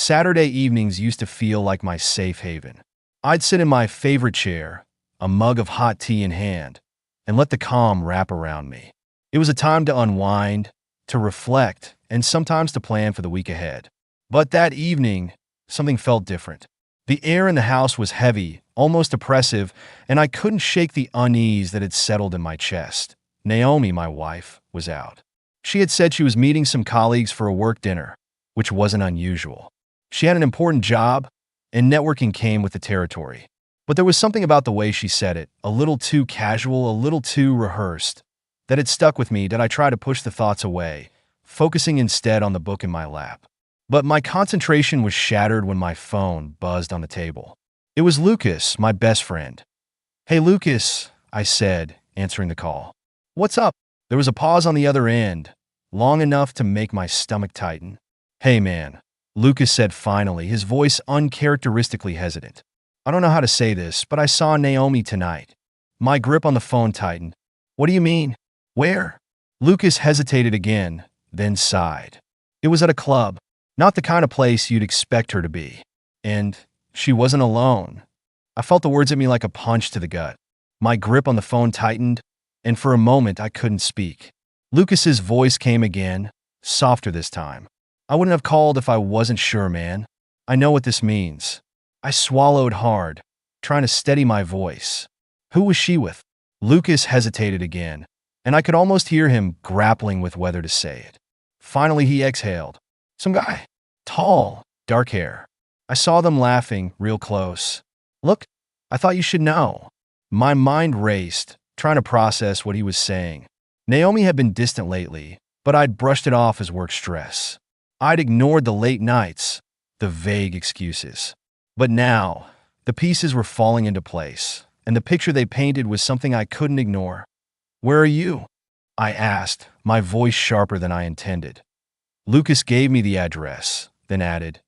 Saturday evenings used to feel like my safe haven. I'd sit in my favorite chair, a mug of hot tea in hand, and let the calm wrap around me. It was a time to unwind, to reflect, and sometimes to plan for the week ahead. But that evening, something felt different. The air in the house was heavy, almost oppressive, and I couldn't shake the unease that had settled in my chest. Naomi, my wife, was out. She had said she was meeting some colleagues for a work dinner, which wasn't unusual. She had an important job, and networking came with the territory. But there was something about the way she said it, a little too casual, a little too rehearsed, that had stuck with me. That I tried to push the thoughts away, focusing instead on the book in my lap. But my concentration was shattered when my phone buzzed on the table. It was Lucas, my best friend. "Hey, Lucas," I said, answering the call. "What's up?" There was a pause on the other end, long enough to make my stomach tighten. "Hey, man," Lucas said finally, his voice uncharacteristically hesitant. "I don't know how to say this, but I saw Naomi tonight." My grip on the phone tightened. "What do you mean? Where?" Lucas hesitated again, then sighed. "It was at a club. Not the kind of place you'd expect her to be. And she wasn't alone." I felt the words hit me like a punch to the gut. My grip on the phone tightened, and for a moment I couldn't speak. Lucas's voice came again, softer this time. "I wouldn't have called if I wasn't sure, man. I know what this means." I swallowed hard, trying to steady my voice. "Who was she with?" Lucas hesitated again, and I could almost hear him grappling with whether to say it. Finally he exhaled. "Some guy. Tall, dark hair." I saw them laughing, real close. "Look, I thought you should know." My mind raced, trying to process what he was saying. Naomi had been distant lately, but I'd brushed it off as work stress. I'd ignored the late nights, the vague excuses. But now, the pieces were falling into place, and the picture they painted was something I couldn't ignore. "Where are you?" I asked, my voice sharper than I intended. Lucas gave me the address, then added,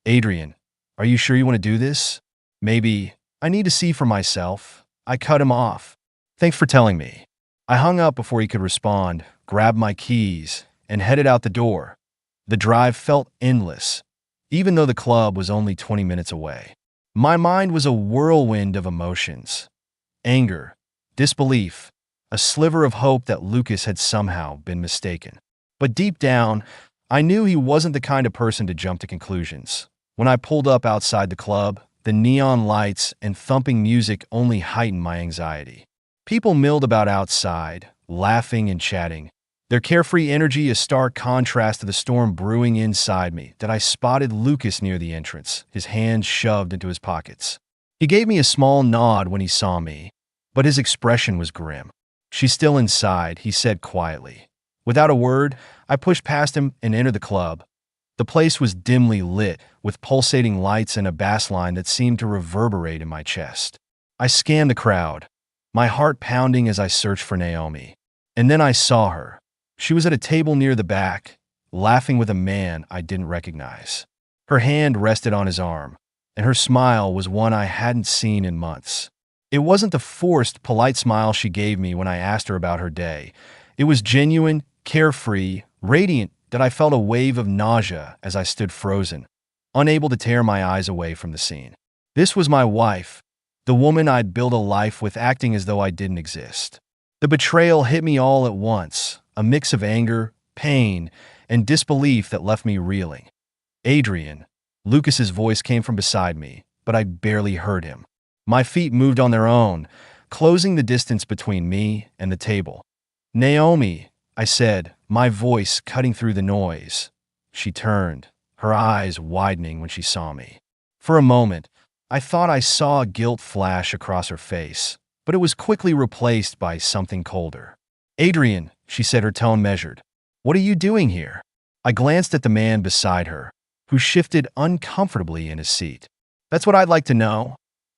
"Adrian, are you sure you want to do this? Maybe I need to see for myself." I cut him off. "Thanks for telling me." I hung up before he could respond, grabbed my keys, and headed out the door. The drive felt endless, even though the club was only 20 minutes away. My mind was a whirlwind of emotions. Anger, disbelief, a sliver of hope that Lucas had somehow been mistaken. But deep down, I knew he wasn't the kind of person to jump to conclusions. When I pulled up outside the club, the neon lights and thumping music only heightened my anxiety. People milled about outside, laughing and chatting, their carefree energy a stark contrast to the storm brewing inside me. That I spotted Lucas near the entrance, his hands shoved into his pockets. He gave me a small nod when he saw me, but his expression was grim. "She's still inside," he said quietly. Without a word, I pushed past him and entered the club. The place was dimly lit, with pulsating lights and a bass line that seemed to reverberate in my chest. I scanned the crowd, my heart pounding as I searched for Naomi. And then I saw her. She was at a table near the back, laughing with a man I didn't recognize. Her hand rested on his arm, and her smile was one I hadn't seen in months. It wasn't the forced, polite smile she gave me when I asked her about her day. It was genuine, carefree, radiant, that I felt a wave of nausea as I stood frozen, unable to tear my eyes away from the scene. This was my wife, the woman I'd built a life with, acting as though I didn't exist. The betrayal hit me all at once, a mix of anger, pain, and disbelief that left me reeling. "Adrian," Lucas's voice came from beside me, but I barely heard him. My feet moved on their own, closing the distance between me and the table. "Naomi," I said, my voice cutting through the noise. She turned, her eyes widening when she saw me. For a moment, I thought I saw guilt flash across her face, but it was quickly replaced by something colder. "Adrian," she said, her tone measured. "What are you doing here?" I glanced at the man beside her, who shifted uncomfortably in his seat. "That's what I'd like to know,"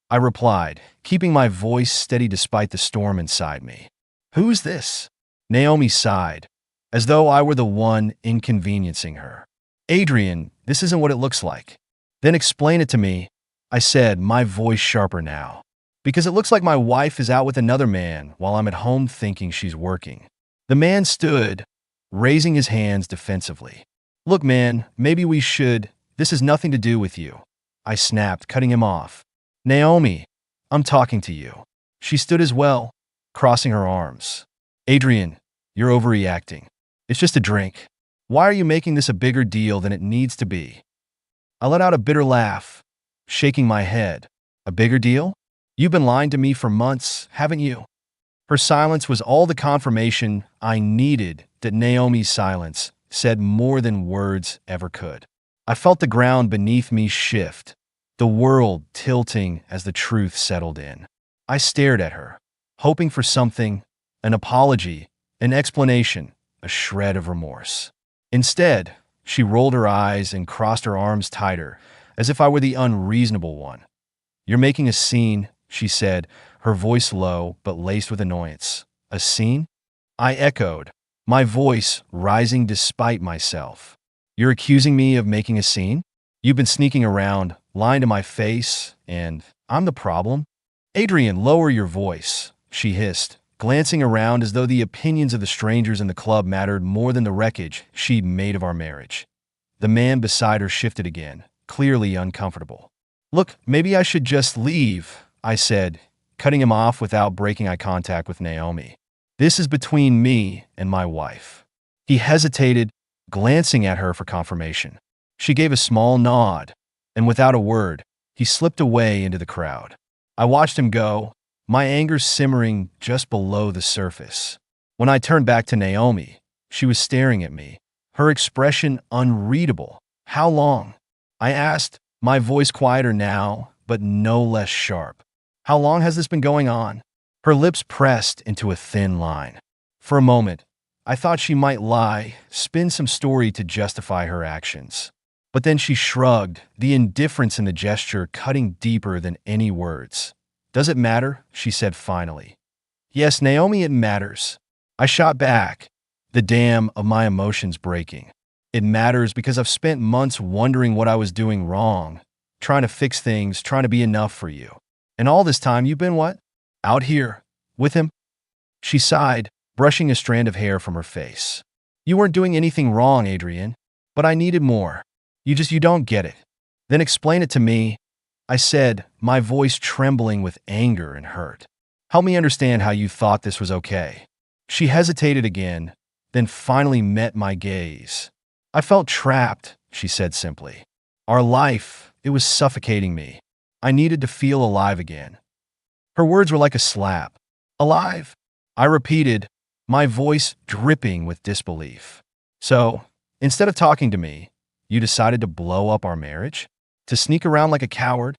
I replied, keeping my voice steady despite the storm inside me. "Who's this?" Naomi sighed, as though I were the one inconveniencing her. "Adrian, this isn't what it looks like." "Then explain it to me," I said, my voice sharper now. "Because it looks like my wife is out with another man while I'm at home thinking she's working." The man stood, raising his hands defensively. "Look, man, maybe we should This has nothing to do with you, I snapped, cutting him off. Naomi, I'm talking to you. She stood as well, crossing her arms. Adrian, you're overreacting. It's just a drink. Why are you making this a bigger deal than it needs to be? I let out a bitter laugh, shaking my head. A bigger deal? You've been lying to me for months, haven't you? Her silence was all the confirmation I needed that Naomi's silence said more than words ever could. I felt the ground beneath me shift, the world tilting as the truth settled in. I stared at her, hoping for something, an apology, an explanation, a shred of remorse. Instead, she rolled her eyes and crossed her arms tighter, as if I were the unreasonable one. You're making a scene, she said, her voice low but laced with annoyance. A scene? I echoed, my voice rising despite myself. You're accusing me of making a scene? You've been sneaking around, lying to my face, and I'm the problem? Adrian, lower your voice, she hissed, glancing around as though the opinions of the strangers in the club mattered more than the wreckage she'd made of our marriage. The man beside her shifted again, clearly uncomfortable. Look, maybe I should just leave, I said, cutting him off without breaking eye contact with Naomi. This is between me and my wife. He hesitated, glancing at her for confirmation. She gave a small nod, and without a word, he slipped away into the crowd. I watched him go, my anger simmering just below the surface. When I turned back to Naomi, she was staring at me, her expression unreadable. How long? I asked, my voice quieter now, but no less sharp. How long has this been going on? Her lips pressed into a thin line. For a moment, I thought she might lie, spin some story to justify her actions. But then she shrugged, the indifference in the gesture cutting deeper than any words. Does it matter? She said finally. Yes, Naomi, it matters. I shot back, the dam of my emotions breaking. It matters because I've spent months wondering what I was doing wrong, trying to fix things, trying to be enough for you. And all this time you've been what? Out here, with him? She sighed, brushing a strand of hair from her face. You weren't doing anything wrong, Adrian, but I needed more. You don't get it. Then explain it to me, I said, my voice trembling with anger and hurt. Help me understand how you thought this was okay. She hesitated again, then finally met my gaze. I felt trapped, she said simply. Our life, it was suffocating me. I needed to feel alive again. Her words were like a slap. Alive? I repeated, my voice dripping with disbelief. So, instead of talking to me, you decided to blow up our marriage? To sneak around like a coward?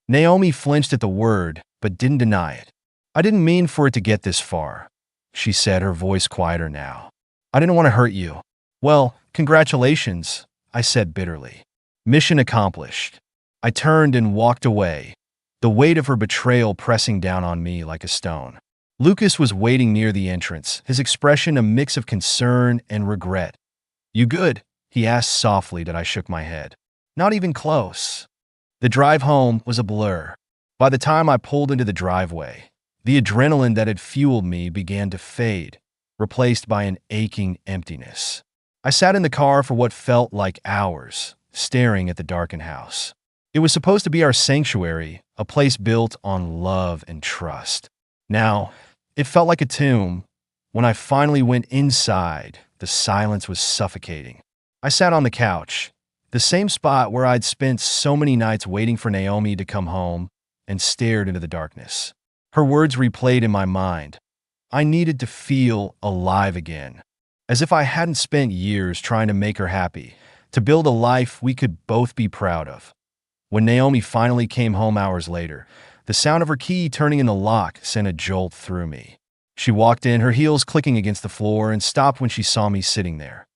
Naomi flinched at the word, but didn't deny it. I didn't mean for it to get this far, she said, her voice quieter now. I didn't want to hurt you. Well, congratulations, I said bitterly. Mission accomplished. I turned and walked away, the weight of her betrayal pressing down on me like a stone. Lucas was waiting near the entrance, his expression a mix of concern and regret. You good? He asked softly that I shook my head. Not even close. The drive home was a blur. By the time I pulled into the driveway, the adrenaline that had fueled me began to fade, replaced by an aching emptiness. I sat in the car for what felt like hours, staring at the darkened house. It was supposed to be our sanctuary, a place built on love and trust. Now, it felt like a tomb. When I finally went inside, the silence was suffocating. I sat on the couch, the same spot where I'd spent so many nights waiting for Naomi to come home, and stared into the darkness. Her words replayed in my mind. I needed to feel alive again, as if I hadn't spent years trying to make her happy, to build a life we could both be proud of. When Naomi finally came home hours later, the sound of her key turning in the lock sent a jolt through me. She walked in, her heels clicking against the floor, and stopped when she saw me sitting there.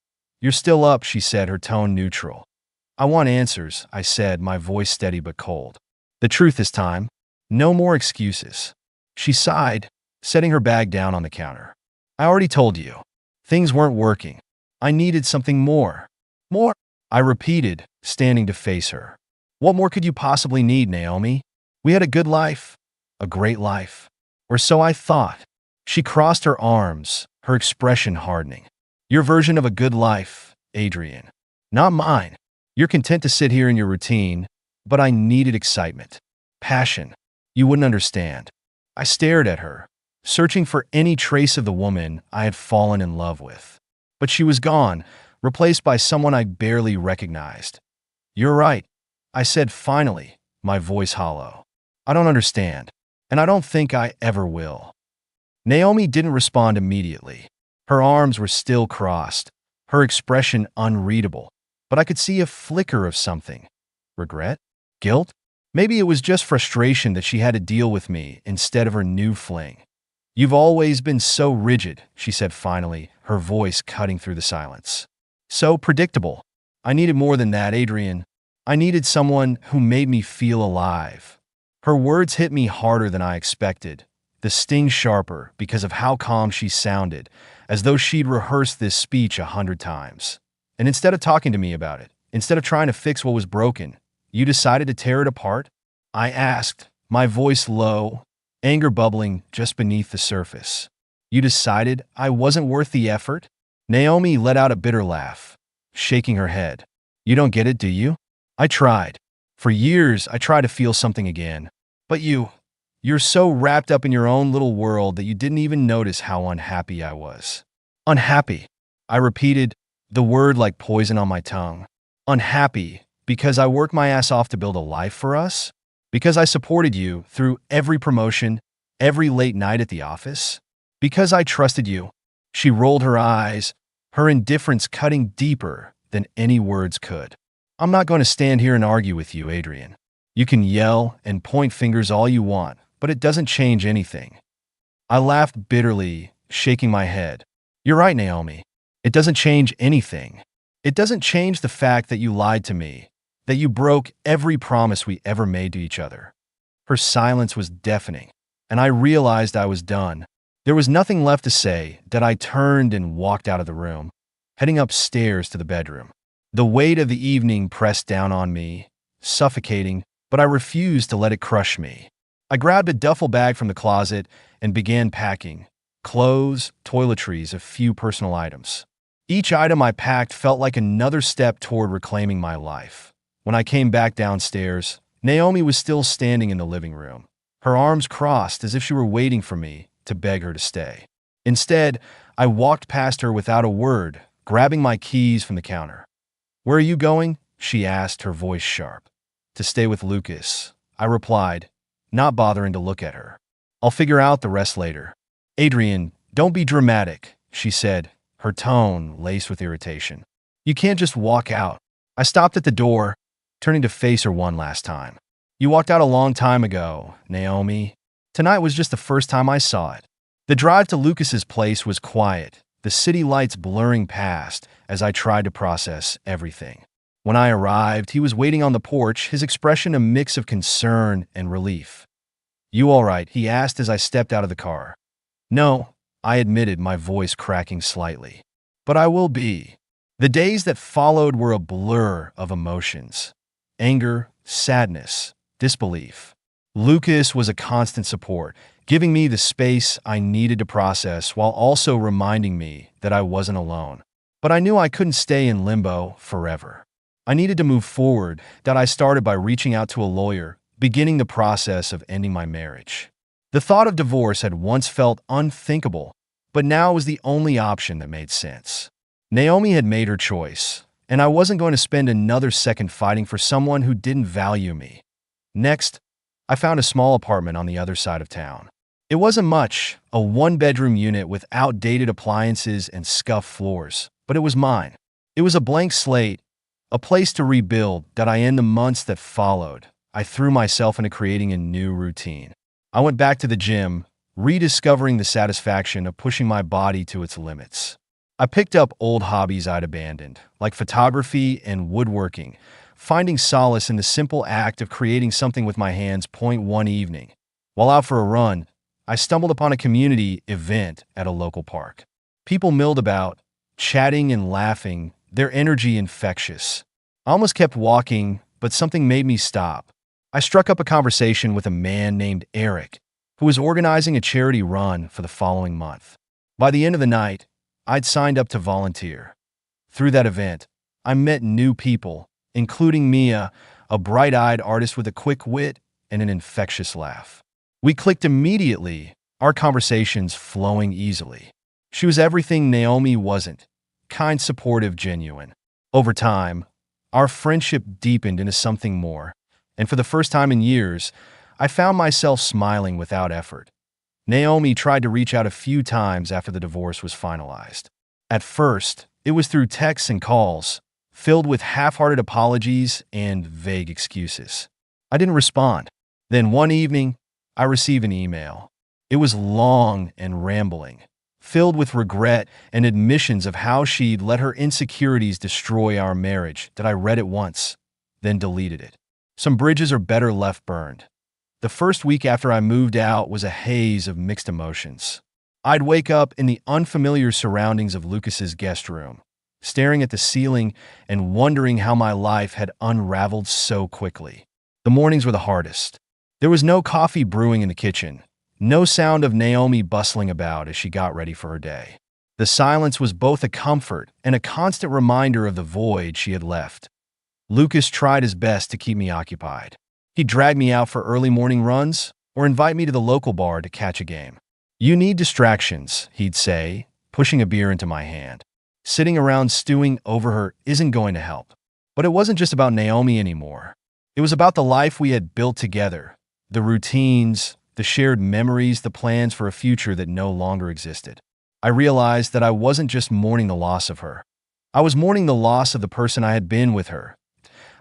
You're still up, she said, her tone neutral. I want answers, I said, my voice steady but cold. The truth this time. No more excuses. She sighed, setting her bag down on the counter. I already told you. Things weren't working. I needed something more. More? I repeated, standing to face her. What more could you possibly need, Naomi? We had a good life. A great life. Or so I thought. She crossed her arms, her expression hardening. Your version of a good life, Adrian. Not mine. You're content to sit here in your routine, but I needed excitement, passion. You wouldn't understand. I stared at her, searching for any trace of the woman I had fallen in love with. But she was gone, replaced by someone I barely recognized. You're right, I said finally, my voice hollow. I don't understand, and I don't think I ever will. Naomi didn't respond immediately. Her arms were still crossed, her expression unreadable, but I could see a flicker of something. Regret? Guilt? Maybe it was just frustration that she had to deal with me instead of her new fling. You've always been so rigid, she said finally, her voice cutting through the silence. So predictable. I needed more than that, Adrian. I needed someone who made me feel alive. Her words hit me harder than I expected, the sting sharper because of how calm she sounded, as though she'd rehearsed this speech 100 times. And instead of talking to me about it, instead of trying to fix what was broken, you decided to tear it apart? I asked, my voice low, anger bubbling just beneath the surface. You decided I wasn't worth the effort? Naomi let out a bitter laugh, shaking her head. You don't get it, do you? I tried. For years, I tried to feel something again. But you're so wrapped up in your own little world that you didn't even notice how unhappy I was. Unhappy. I repeated, the word like poison on my tongue. Unhappy because I worked my ass off to build a life for us? Because I supported you through every promotion, every late night at the office? Because I trusted you? She rolled her eyes, her indifference cutting deeper than any words could. I'm not going to stand here and argue with you, Adrian. You can yell and point fingers all you want, but it doesn't change anything. I laughed bitterly, shaking my head. You're right, Naomi. It doesn't change anything. It doesn't change the fact that you lied to me, that you broke every promise we ever made to each other. Her silence was deafening, and I realized I was done. There was nothing left to say that I turned and walked out of the room, heading upstairs to the bedroom. The weight of the evening pressed down on me, suffocating, but I refused to let it crush me. I grabbed a duffel bag from the closet and began packing. Clothes, toiletries, a few personal items. Each item I packed felt like another step toward reclaiming my life. When I came back downstairs, Naomi was still standing in the living room, her arms crossed as if she were waiting for me to beg her to stay. Instead, I walked past her without a word, grabbing my keys from the counter. Where are you going? She asked, her voice sharp. To stay with Lucas, I replied, not bothering to look at her. I'll figure out the rest later. Adrian, don't be dramatic, she said, her tone laced with irritation. You can't just walk out. I stopped at the door, turning to face her one last time. You walked out a long time ago, Naomi. Tonight was just the first time I saw it. The drive to Lucas's place was quiet, the city lights blurring past as I tried to process everything. When I arrived, he was waiting on the porch, his expression a mix of concern and relief. You all right? He asked as I stepped out of the car. No, I admitted, my voice cracking slightly. But I will be. The days that followed were a blur of emotions. Anger, sadness, disbelief. Lucas was a constant support, giving me the space I needed to process while also reminding me that I wasn't alone. But I knew I couldn't stay in limbo forever. I needed to move forward, that I started by reaching out to a lawyer, beginning the process of ending my marriage. The thought of divorce had once felt unthinkable, but now was the only option that made sense. Naomi had made her choice, and I wasn't going to spend another second fighting for someone who didn't value me. Next, I found a small apartment on the other side of town. It wasn't much, a one-bedroom unit with outdated appliances and scuffed floors, but it was mine. It was a blank slate, a place to rebuild that in the months that followed, I threw myself into creating a new routine. I went back to the gym, rediscovering the satisfaction of pushing my body to its limits. I picked up old hobbies I'd abandoned, like photography and woodworking, finding solace in the simple act of creating something with my hands. One evening, while out for a run, I stumbled upon a community event at a local park. People milled about, chatting and laughing, their energy infectious. I almost kept walking, but something made me stop. I struck up a conversation with a man named Eric, who was organizing a charity run for the following month. By the end of the night, I'd signed up to volunteer. Through that event, I met new people, including Mia, a bright-eyed artist with a quick wit and an infectious laugh. We clicked immediately, our conversations flowing easily. She was everything Naomi wasn't: kind, supportive, genuine. Over time, our friendship deepened into something more, and for the first time in years, I found myself smiling without effort. Naomi tried to reach out a few times after the divorce was finalized. At first, it was through texts and calls, filled with half-hearted apologies and vague excuses. I didn't respond. Then one evening, I received an email. It was long and rambling, filled with regret and admissions of how she'd let her insecurities destroy our marriage. That I read it once, then deleted it. Some bridges are better left burned. The first week after I moved out was a haze of mixed emotions. I'd wake up in the unfamiliar surroundings of Lucas's guest room, staring at the ceiling and wondering how my life had unraveled so quickly. The mornings were the hardest. There was no coffee brewing in the kitchen, no sound of Naomi bustling about as she got ready for her day. The silence was both a comfort and a constant reminder of the void she had left. Lucas tried his best to keep me occupied. He'd drag me out for early morning runs or invite me to the local bar to catch a game. "You need distractions," he'd say, pushing a beer into my hand. Sitting around stewing over her isn't going to help. But it wasn't just about Naomi anymore. It was about the life we had built together, the routines, the shared memories, the plans for a future that no longer existed. I realized that I wasn't just mourning the loss of her. I was mourning the loss of the person I had been with her.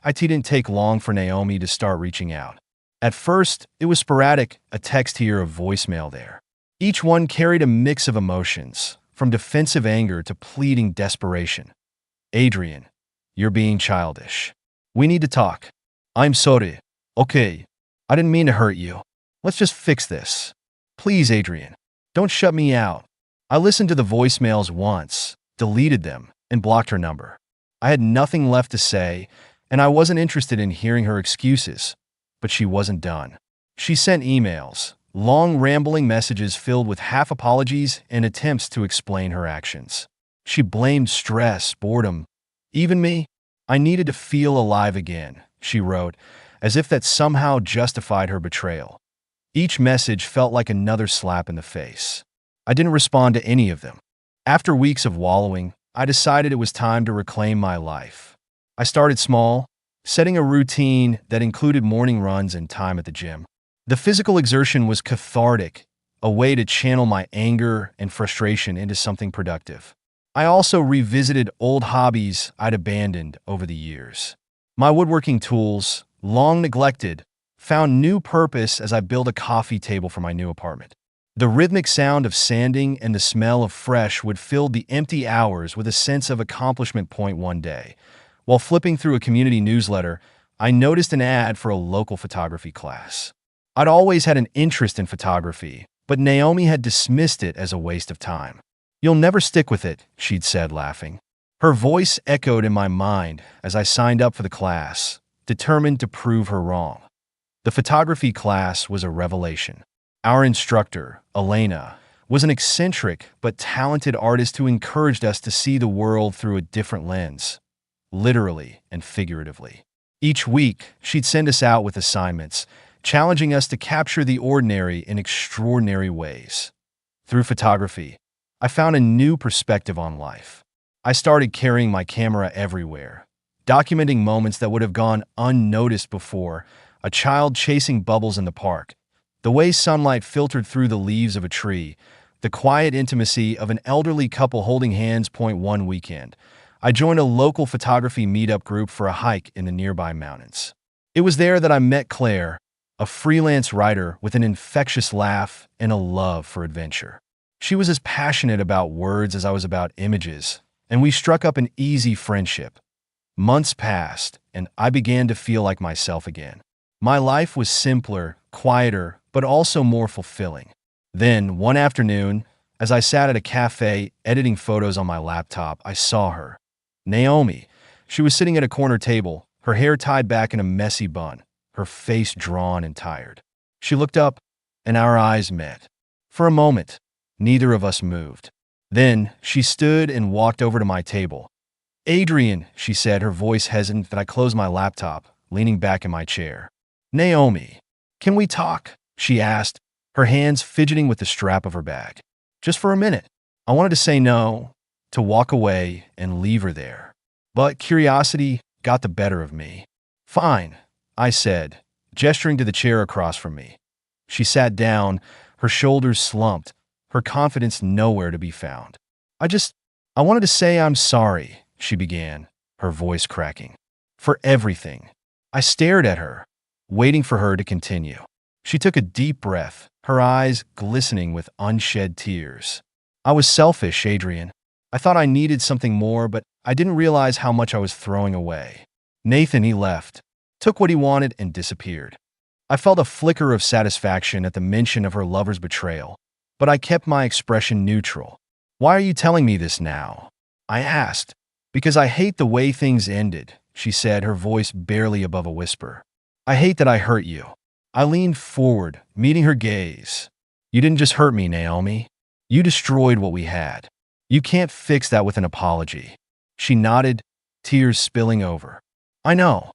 It didn't take long for Naomi to start reaching out. At first, it was sporadic, a text here, a voicemail there. Each one carried a mix of emotions, from defensive anger to pleading desperation. "Adrian, you're being childish. We need to talk. I'm sorry. Okay. I didn't mean to hurt you. Let's just fix this. Please, Adrian, don't shut me out." I listened to the voicemails once, deleted them, and blocked her number. I had nothing left to say, and I wasn't interested in hearing her excuses. But she wasn't done. She sent emails, long rambling messages filled with half apologies and attempts to explain her actions. She blamed stress, boredom, even me. "I needed to feel alive again," she wrote, as if that somehow justified her betrayal. Each message felt like another slap in the face. I didn't respond to any of them. After weeks of wallowing, I decided it was time to reclaim my life. I started small, setting a routine that included morning runs and time at the gym. The physical exertion was cathartic, a way to channel my anger and frustration into something productive. I also revisited old hobbies I'd abandoned over the years. My woodworking tools, long neglected, found new purpose as I built a coffee table for my new apartment. The rhythmic sound of sanding and the smell of fresh wood filled the empty hours with a sense of accomplishment. One day, while flipping through a community newsletter, I noticed an ad for a local photography class. I'd always had an interest in photography, but Naomi had dismissed it as a waste of time. "You'll never stick with it," she'd said, laughing. Her voice echoed in my mind as I signed up for the class, determined to prove her wrong. The photography class was a revelation. Our instructor, Elena, was an eccentric but talented artist who encouraged us to see the world through a different lens, literally and figuratively. Each week, she'd send us out with assignments, challenging us to capture the ordinary in extraordinary ways. Through photography, I found a new perspective on life. I started carrying my camera everywhere, documenting moments that would have gone unnoticed before: a child chasing bubbles in the park, the way sunlight filtered through the leaves of a tree, the quiet intimacy of an elderly couple holding hands. One weekend, I joined a local photography meetup group for a hike in the nearby mountains. It was there that I met Claire, a freelance writer with an infectious laugh and a love for adventure. She was as passionate about words as I was about images, and we struck up an easy friendship. Months passed, and I began to feel like myself again. My life was simpler, quieter, but also more fulfilling. Then, one afternoon, as I sat at a cafe editing photos on my laptop, I saw her. Naomi. She was sitting at a corner table, her hair tied back in a messy bun, her face drawn and tired. She looked up, and our eyes met. For a moment, neither of us moved. Then she stood and walked over to my table. Adrian, she said, her voice hesitant, that I closed my laptop, leaning back in my chair. Naomi, can we talk? She asked, her hands fidgeting with the strap of her bag. Just for a minute. I wanted to say no, to walk away and leave her there. But curiosity got the better of me. Fine, I said, gesturing to the chair across from me. She sat down, her shoulders slumped, her confidence nowhere to be found. I wanted to say I'm sorry, she began, her voice cracking. For everything. I stared at her, waiting for her to continue. She took a deep breath, her eyes glistening with unshed tears. I was selfish, Adrian. I thought I needed something more, but I didn't realize how much I was throwing away. Nathan, he left, took what he wanted, and disappeared. I felt a flicker of satisfaction at the mention of her lover's betrayal, but I kept my expression neutral. Why are you telling me this now? I asked. Because I hate the way things ended, she said, her voice barely above a whisper. I hate that I hurt you. I leaned forward, meeting her gaze. You didn't just hurt me, Naomi. You destroyed what we had. You can't fix that with an apology. She nodded, tears spilling over. I know.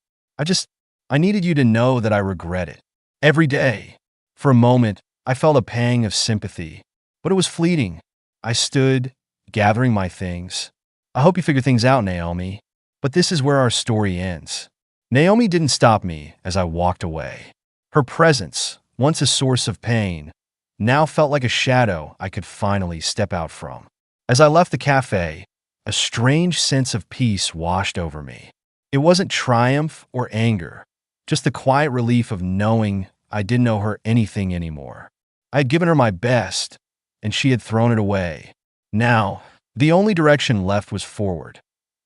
I needed you to know that I regret it. Every day. For a moment, I felt a pang of sympathy, but it was fleeting. I stood, gathering my things. I hope you figure things out, Naomi. But this is where our story ends. Naomi didn't stop me as I walked away. Her presence, once a source of pain, now felt like a shadow I could finally step out from. As I left the cafe, a strange sense of peace washed over me. It wasn't triumph or anger, just the quiet relief of knowing I didn't owe her anything anymore. I had given her my best, and she had thrown it away. Now, the only direction left was forward.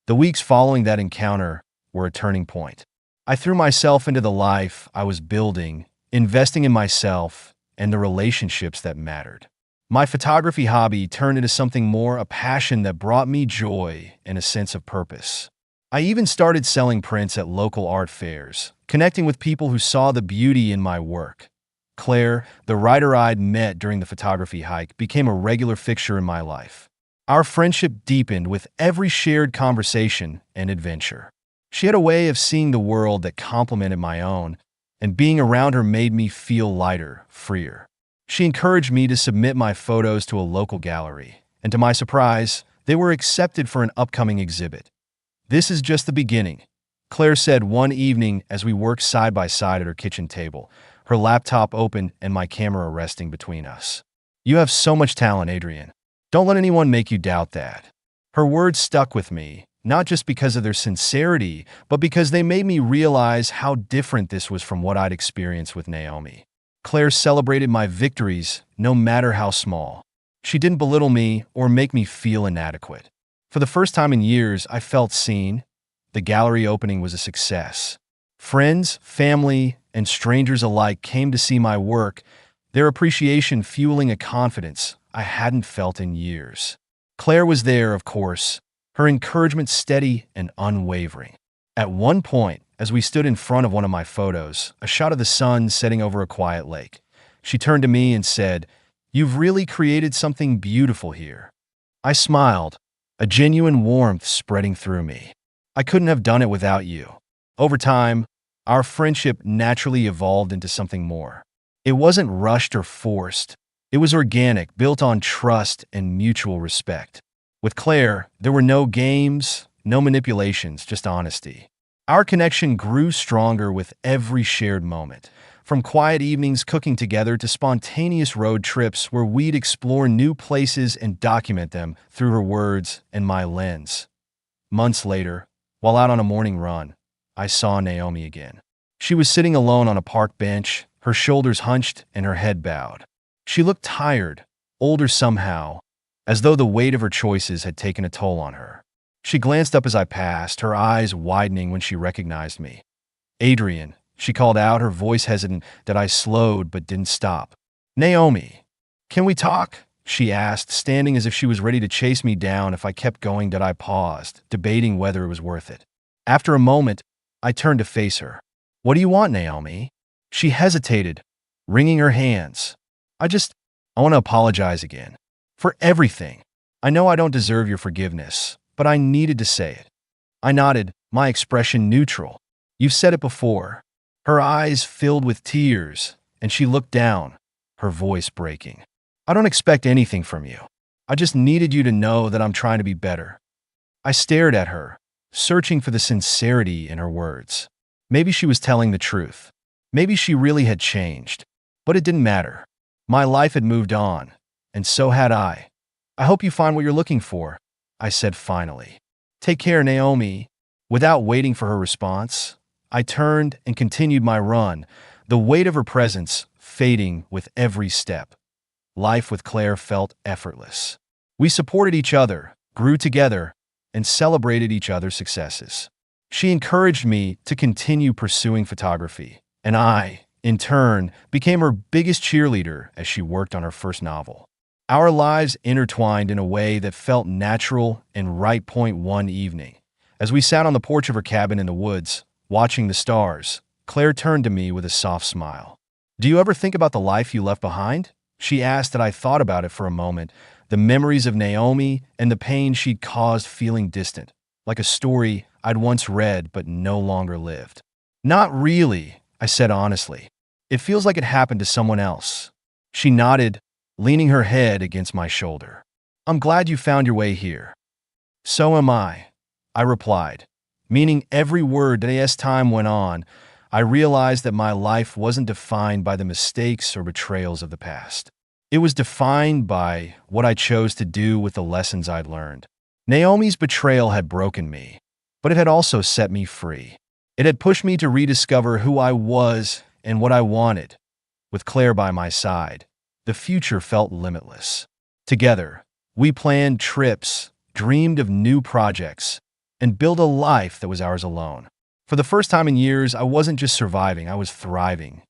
The weeks following that encounter were a turning point. I threw myself into the life I was building, investing in myself and the relationships that mattered. My photography hobby turned into something more, a passion that brought me joy and a sense of purpose. I even started selling prints at local art fairs, connecting with people who saw the beauty in my work. Claire, the writer I'd met during the photography hike, became a regular fixture in my life. Our friendship deepened with every shared conversation and adventure. She had a way of seeing the world that complemented my own, and being around her made me feel lighter, freer. She encouraged me to submit my photos to a local gallery, and to my surprise, they were accepted for an upcoming exhibit. This is just the beginning, Claire said one evening as we worked side by side at her kitchen table, her laptop open and my camera resting between us. You have so much talent, Adrian. Don't let anyone make you doubt that. Her words stuck with me, not just because of their sincerity, but because they made me realize how different this was from what I'd experienced with Naomi. Claire celebrated my victories, no matter how small. She didn't belittle me or make me feel inadequate. For the first time in years, I felt seen. The gallery opening was a success. Friends, family, and strangers alike came to see my work, their appreciation fueling a confidence I hadn't felt in years. Claire was there, of course, her encouragement steady and unwavering. At one point, as we stood in front of one of my photos, a shot of the sun setting over a quiet lake, she turned to me and said, "You've really created something beautiful here." I smiled, a genuine warmth spreading through me. I couldn't have done it without you. Over time, our friendship naturally evolved into something more. It wasn't rushed or forced. It was organic, built on trust and mutual respect. With Claire, there were no games, no manipulations, just honesty. Our connection grew stronger with every shared moment, from quiet evenings cooking together to spontaneous road trips where we'd explore new places and document them through her words and my lens. Months later, while out on a morning run, I saw Naomi again. She was sitting alone on a park bench, her shoulders hunched and her head bowed. She looked tired, older somehow, as though the weight of her choices had taken a toll on her. She glanced up as I passed, her eyes widening when she recognized me. "Adrian," she called out, her voice hesitant that I slowed but didn't stop. "Naomi, can we talk?" she asked, standing as if she was ready to chase me down if I kept going. That I paused, debating whether it was worth it. After a moment, I turned to face her. "What do you want, Naomi?" She hesitated, wringing her hands. I want to apologize again. For everything. I know I don't deserve your forgiveness, but I needed to say it. I nodded, my expression neutral. You've said it before. Her eyes filled with tears, and she looked down, her voice breaking. I don't expect anything from you. I just needed you to know that I'm trying to be better. I stared at her, searching for the sincerity in her words. Maybe she was telling the truth. Maybe she really had changed. But it didn't matter. My life had moved on, and so had I. I hope you find what you're looking for, I said finally. Take care, Naomi. Without waiting for her response, I turned and continued my run, the weight of her presence fading with every step. Life with Claire felt effortless. We supported each other, grew together, and celebrated each other's successes. She encouraged me to continue pursuing photography, and I, in turn, became her biggest cheerleader as she worked on her first novel. Our lives intertwined in a way that felt natural and right. One evening, as we sat on the porch of her cabin in the woods, watching the stars, Claire turned to me with a soft smile. Do you ever think about the life you left behind? She asked, and I thought about it for a moment, the memories of Naomi and the pain she'd caused feeling distant, like a story I'd once read but no longer lived. Not really, I said honestly. It feels like it happened to someone else. She nodded, leaning her head against my shoulder. I'm glad you found your way here. So am I replied, meaning every word that as time went on, I realized that my life wasn't defined by the mistakes or betrayals of the past. It was defined by what I chose to do with the lessons I'd learned. Naomi's betrayal had broken me, but it had also set me free. It had pushed me to rediscover who I was and what I wanted. With Claire by my side, the future felt limitless. Together, we planned trips, dreamed of new projects, and built a life that was ours alone. For the first time in years, I wasn't just surviving, I was thriving.